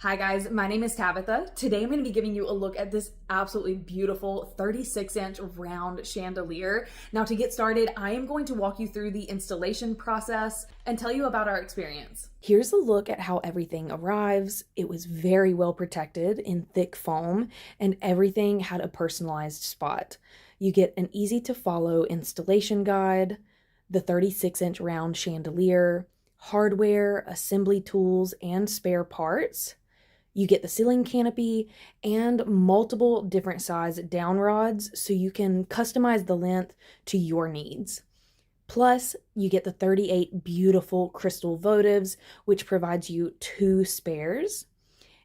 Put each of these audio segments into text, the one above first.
Hi guys, my name is Tabitha. Today I'm going to be giving you a look at this absolutely beautiful 36-inch round chandelier. Now to get started, I am going to walk you through the installation process and tell you about our experience. Here's a look at how everything arrives. It was very well protected in thick foam and everything had a personalized spot. You get an easy to follow installation guide, the 36-inch round chandelier, hardware, assembly tools, and spare parts. You get the ceiling canopy and multiple different size down rods so you can customize the length to your needs. Plus, you get the 38 beautiful crystal votives, which provides you 2 spares,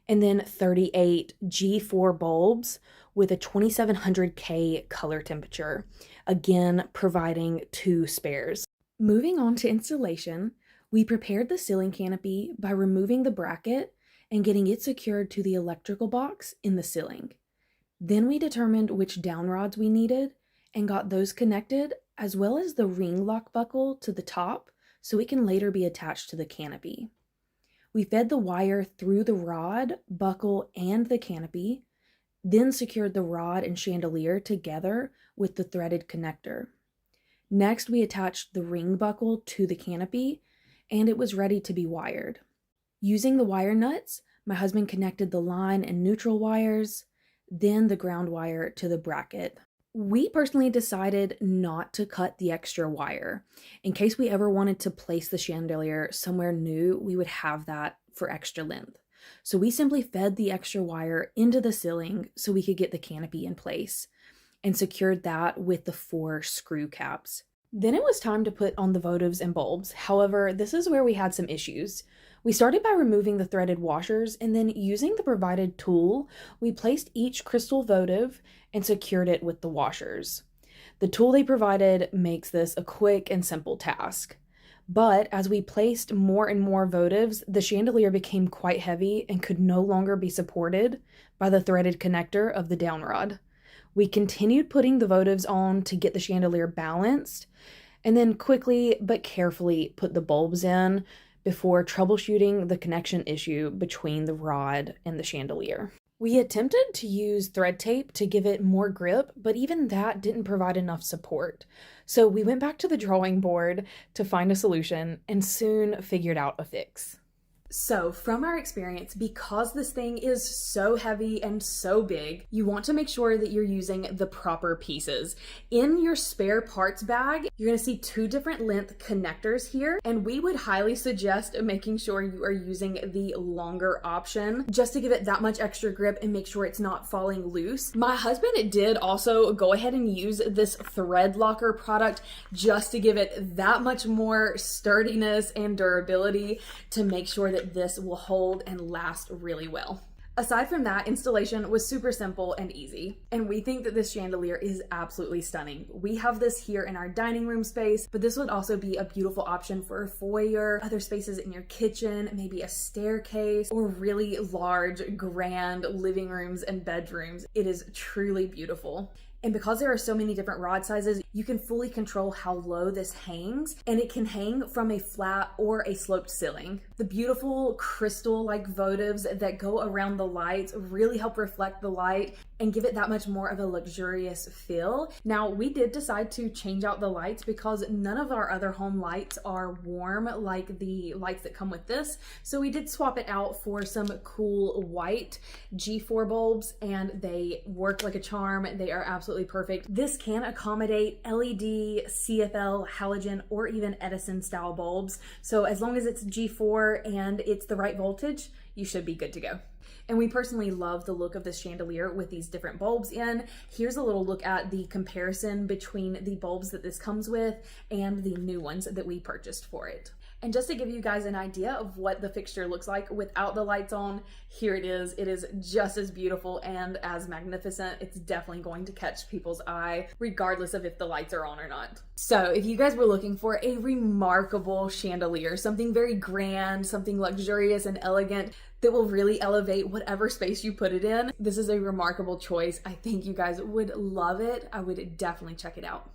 and then 38 G4 bulbs with a 2700K color temperature, again providing 2 spares. Moving on to installation, we prepared the ceiling canopy by removing the bracket and getting it secured to the electrical box in the ceiling. Then we determined which down rods we needed and got those connected, as well as the ring lock buckle to the top so it can later be attached to the canopy. We fed the wire through the rod, buckle, and the canopy, then secured the rod and chandelier together with the threaded connector. Next, we attached the ring buckle to the canopy, and it was ready to be wired. Using the wire nuts, my husband connected the line and neutral wires, then the ground wire to the bracket. We personally decided not to cut the extra wire. In case we ever wanted to place the chandelier somewhere new, we would have that for extra length. So we simply fed the extra wire into the ceiling so we could get the canopy in place and secured that with the 4 screw caps. Then it was time to put on the votives and bulbs. However, this is where we had some issues. We started by removing the threaded washers, and then using the provided tool, we placed each crystal votive and secured it with the washers. The tool they provided makes this a quick and simple task. But as we placed more and more votives, the chandelier became quite heavy and could no longer be supported by the threaded connector of the down rod. We continued putting the votives on to get the chandelier balanced, and then quickly but carefully put the bulbs in before troubleshooting the connection issue between the rod and the chandelier. We attempted to use thread tape to give it more grip, but even that didn't provide enough support. So we went back to the drawing board to find a solution and soon figured out a fix. So from our experience, because this thing is so heavy and so big, you want to make sure that you're using the proper pieces. In your spare parts bag, you're going to see 2 different length connectors here, and we would highly suggest making sure you are using the longer option just to give it that much extra grip and make sure it's not falling loose. My husband did also go ahead and use this thread locker product just to give it that much more sturdiness and durability to make sure that this will hold and last really well. Aside from that, installation was super simple and easy, and we think that this chandelier is absolutely stunning. We have this here in our dining room space, but this would also be a beautiful option for a foyer, other spaces in your kitchen, maybe a staircase, or really large, grand living rooms and bedrooms. It is truly beautiful. And because there are so many different rod sizes, you can fully control how low this hangs, and it can hang from a flat or a sloped ceiling. The beautiful crystal-like votives that go around the lights really help reflect the light and give it that much more of a luxurious feel. Now, we did decide to change out the lights because none of our other home lights are warm like the lights that come with this. So we did swap it out for some cool white G4 bulbs, and they work like a charm. They are absolutely perfect. This can accommodate LED, CFL, halogen, or even Edison style bulbs. So as long as it's G4 and it's the right voltage, you should be good to go. And we personally love the look of this chandelier with these different bulbs in. Here's a little look at the comparison between the bulbs that this comes with and the new ones that we purchased for it. And just to give you guys an idea of what the fixture looks like without the lights on, here it is. It is just as beautiful and as magnificent. It's definitely going to catch people's eye, regardless of if the lights are on or not. So if you guys were looking for a remarkable chandelier, something very grand, something luxurious and elegant that will really elevate whatever space you put it in, this is a remarkable choice. I think you guys would love it. I would definitely check it out.